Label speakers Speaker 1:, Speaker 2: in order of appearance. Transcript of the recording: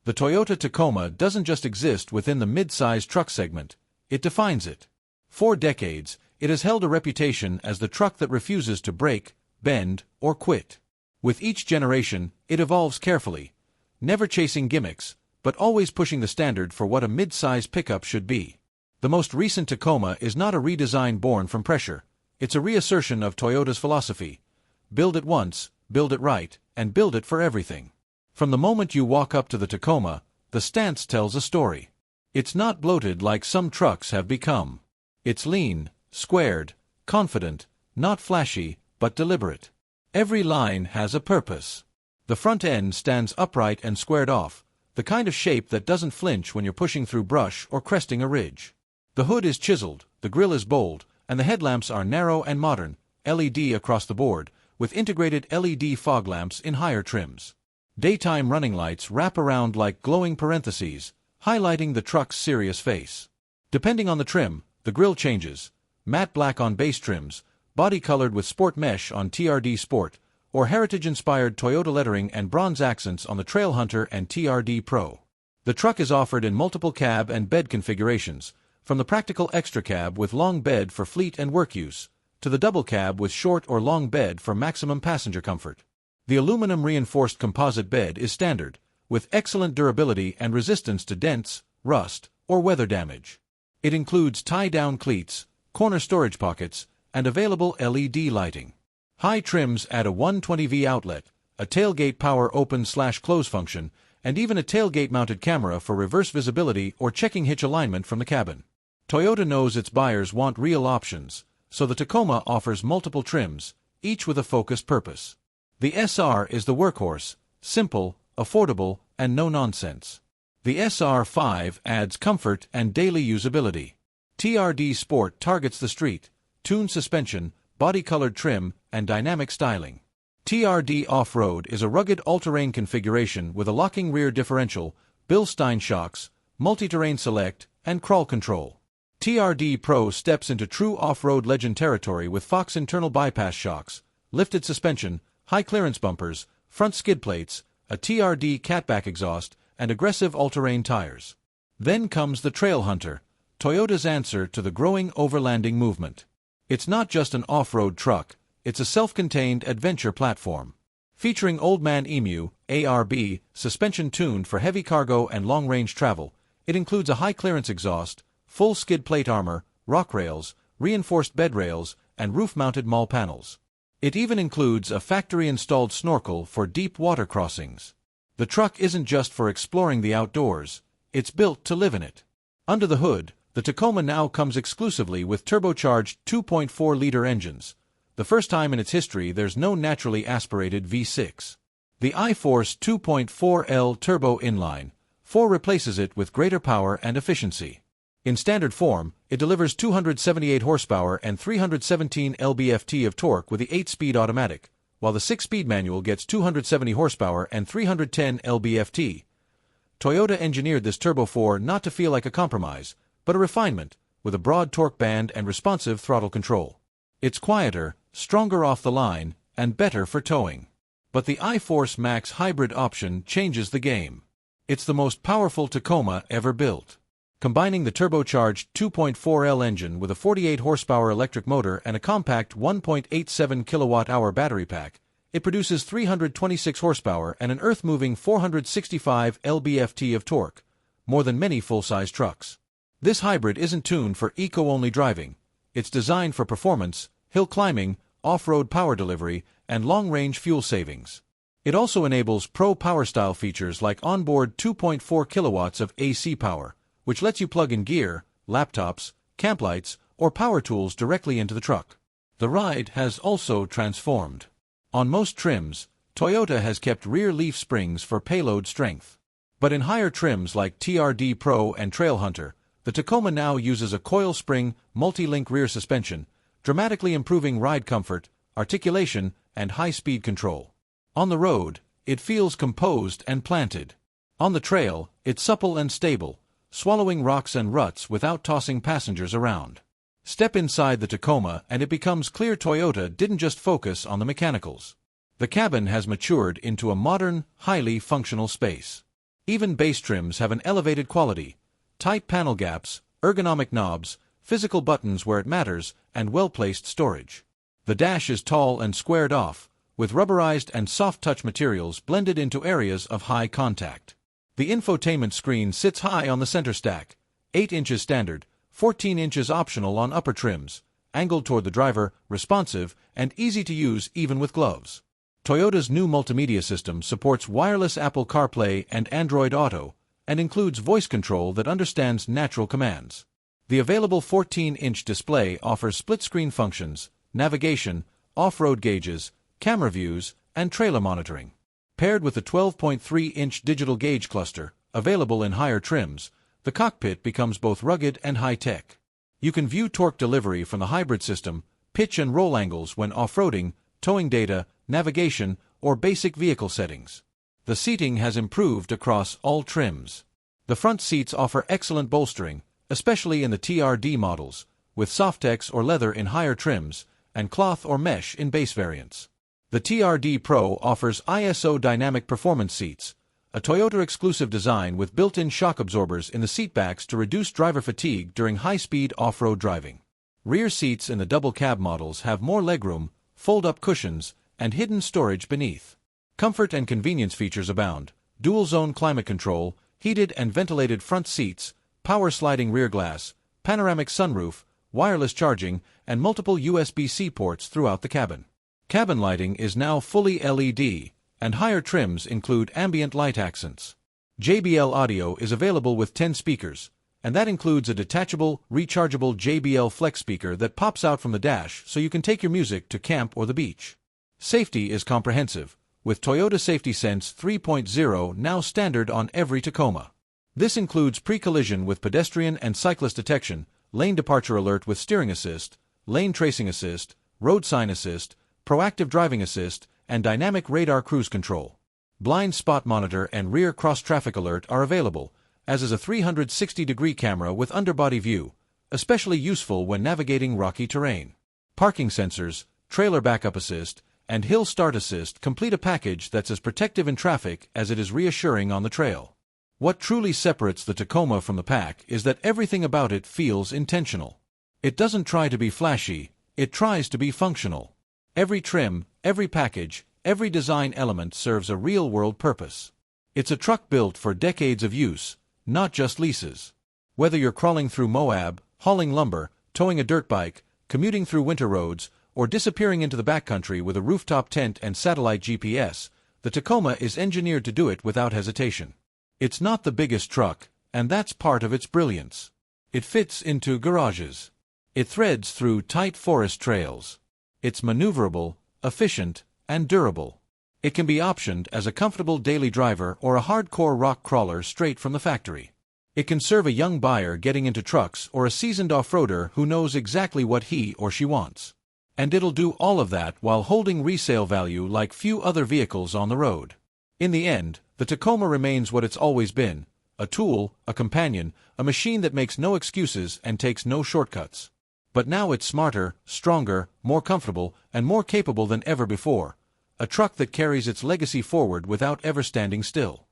Speaker 1: The Toyota Tacoma doesn't just exist within the mid-size truck segment, it defines it. For decades, it has held a reputation as the truck that refuses to break, bend, or quit. With each generation, it evolves carefully, never chasing gimmicks, but always pushing the standard for what a mid-size pickup should be. The most recent Tacoma is not a redesign born from pressure, it's a reassertion of Toyota's philosophy. Build it once, build it right, and build it for everything. From the moment you walk up to the Tacoma, the stance tells a story. It's not bloated like some trucks have become. It's lean, squared, confident, not flashy, but deliberate. Every line has a purpose. The front end stands upright and squared off, the kind of shape that doesn't flinch when you're pushing through brush or cresting a ridge. The hood is chiseled, the grille is bold, and the headlamps are narrow and modern, LED across the board, with integrated LED fog lamps in higher trims. Daytime running lights wrap around like glowing parentheses, highlighting the truck's serious face. Depending on the trim, the grille changes: matte black on base trims, body colored with sport mesh on TRD Sport, or heritage-inspired Toyota lettering and bronze accents on the Trailhunter and TRD Pro. The truck is offered in multiple cab and bed configurations, from the practical extra cab with long bed for fleet and work use, to the double cab with short or long bed for maximum passenger comfort. The aluminum-reinforced composite bed is standard, with excellent durability and resistance to dents, rust, or weather damage. It includes tie-down cleats, corner storage pockets, and available LED lighting. High trims add a 120V outlet, a tailgate power open/close function, and even a tailgate-mounted camera for reverse visibility or checking hitch alignment from the cabin. Toyota knows its buyers want real options, so the Tacoma offers multiple trims, each with a focused purpose. The SR is the workhorse, simple, affordable, and no-nonsense. The SR5 adds comfort and daily usability. TRD Sport targets the street, tuned suspension, body-colored trim, and dynamic styling. TRD Off-Road is a rugged all-terrain configuration with a locking rear differential, Bilstein shocks, multi-terrain select, and crawl control. TRD Pro steps into true off-road legend territory with Fox internal bypass shocks, lifted suspension, high-clearance bumpers, front skid plates, a TRD catback exhaust, and aggressive all-terrain tires. Then comes the Trailhunter, Toyota's answer to the growing overlanding movement. It's not just an off-road truck, it's a self-contained adventure platform. Featuring Old Man Emu, ARB, suspension tuned for heavy cargo and long-range travel, it includes a high-clearance exhaust, full skid plate armor, rock rails, reinforced bed rails, and roof-mounted mall panels. It even includes a factory-installed snorkel for deep water crossings. The truck isn't just for exploring the outdoors, it's built to live in it. Under the hood, the Tacoma now comes exclusively with turbocharged 2.4-liter engines. The first time in its history there's no naturally aspirated V6. The iForce 2.4L Turbo Inline 4 replaces it with greater power and efficiency. In standard form, it delivers 278 horsepower and 317 lb-ft of torque with the 8-speed automatic, while the 6-speed manual gets 270 horsepower and 310 lb-ft. Toyota engineered this Turbo 4 not to feel like a compromise, but a refinement, with a broad torque band and responsive throttle control. It's quieter, stronger off the line, and better for towing. But the iForce Max hybrid option changes the game. It's the most powerful Tacoma ever built. Combining the turbocharged 2.4L engine with a 48 horsepower electric motor and a compact 1.87 kilowatt-hour battery pack, it produces 326 horsepower and an earth-moving 465 lb-ft of torque, more than many full-size trucks. This hybrid isn't tuned for eco-only driving. It's designed for performance, hill climbing, off-road power delivery, and long-range fuel savings. It also enables pro power style features like onboard 2.4 kilowatts of AC power, which lets you plug in gear, laptops, camp lights, or power tools directly into the truck. The ride has also transformed. On most trims, Toyota has kept rear leaf springs for payload strength. But in higher trims like TRD Pro and Trailhunter, the Tacoma now uses a coil spring, multi-link rear suspension, dramatically improving ride comfort, articulation, and high-speed control. On the road, it feels composed and planted. On the trail, it's supple and stable, swallowing rocks and ruts without tossing passengers around. Step inside the Tacoma and it becomes clear Toyota didn't just focus on the mechanicals. The cabin has matured into a modern, highly functional space. Even base trims have an elevated quality: tight panel gaps, ergonomic knobs, physical buttons where it matters, and well-placed storage. The dash is tall and squared off, with rubberized and soft-touch materials blended into areas of high contact. The infotainment screen sits high on the center stack, 8 inches standard, 14 inches optional on upper trims, angled toward the driver, responsive, and easy to use even with gloves. Toyota's new multimedia system supports wireless Apple CarPlay and Android Auto, and includes voice control that understands natural commands. The available 14-inch display offers split-screen functions, navigation, off-road gauges, camera views, and trailer monitoring. Paired with the 12.3-inch digital gauge cluster, available in higher trims, the cockpit becomes both rugged and high-tech. You can view torque delivery from the hybrid system, pitch and roll angles when off-roading, towing data, navigation, or basic vehicle settings. The seating has improved across all trims. The front seats offer excellent bolstering, especially in the TRD models, with Softex or leather in higher trims, and cloth or mesh in base variants. The TRD Pro offers ISO dynamic performance seats, a Toyota-exclusive design with built-in shock absorbers in the seatbacks to reduce driver fatigue during high-speed off-road driving. Rear seats in the double cab models have more legroom, fold-up cushions, and hidden storage beneath. Comfort and convenience features abound: dual-zone climate control, heated and ventilated front seats, power-sliding rear glass, panoramic sunroof, wireless charging, and multiple USB-C ports throughout the cabin. Cabin lighting is now fully LED, and higher trims include ambient light accents. JBL audio is available with 10 speakers, and that includes a detachable, rechargeable JBL Flex speaker that pops out from the dash so you can take your music to camp or the beach. Safety is comprehensive, with Toyota Safety Sense 3.0 now standard on every Tacoma. This includes pre-collision with pedestrian and cyclist detection, lane departure alert with steering assist, lane tracing assist, road sign assist, proactive driving assist, and dynamic radar cruise control. Blind spot monitor and rear cross-traffic alert are available, as is a 360-degree camera with underbody view, especially useful when navigating rocky terrain. Parking sensors, trailer backup assist, and hill start assist complete a package that's as protective in traffic as it is reassuring on the trail. What truly separates the Tacoma from the pack is that everything about it feels intentional. It doesn't try to be flashy, it tries to be functional. Every trim, every package, every design element serves a real-world purpose. It's a truck built for decades of use, not just leases. Whether you're crawling through Moab, hauling lumber, towing a dirt bike, commuting through winter roads, or disappearing into the backcountry with a rooftop tent and satellite GPS, the Tacoma is engineered to do it without hesitation. It's not the biggest truck, and that's part of its brilliance. It fits into garages. It threads through tight forest trails. It's maneuverable, efficient, and durable. It can be optioned as a comfortable daily driver or a hardcore rock crawler straight from the factory. It can serve a young buyer getting into trucks or a seasoned off-roader who knows exactly what he or she wants. And it'll do all of that while holding resale value like few other vehicles on the road. In the end, the Tacoma remains what it's always been: a tool, a companion, a machine that makes no excuses and takes no shortcuts. But now it's smarter, stronger, more comfortable, and more capable than ever before. A truck that carries its legacy forward without ever standing still.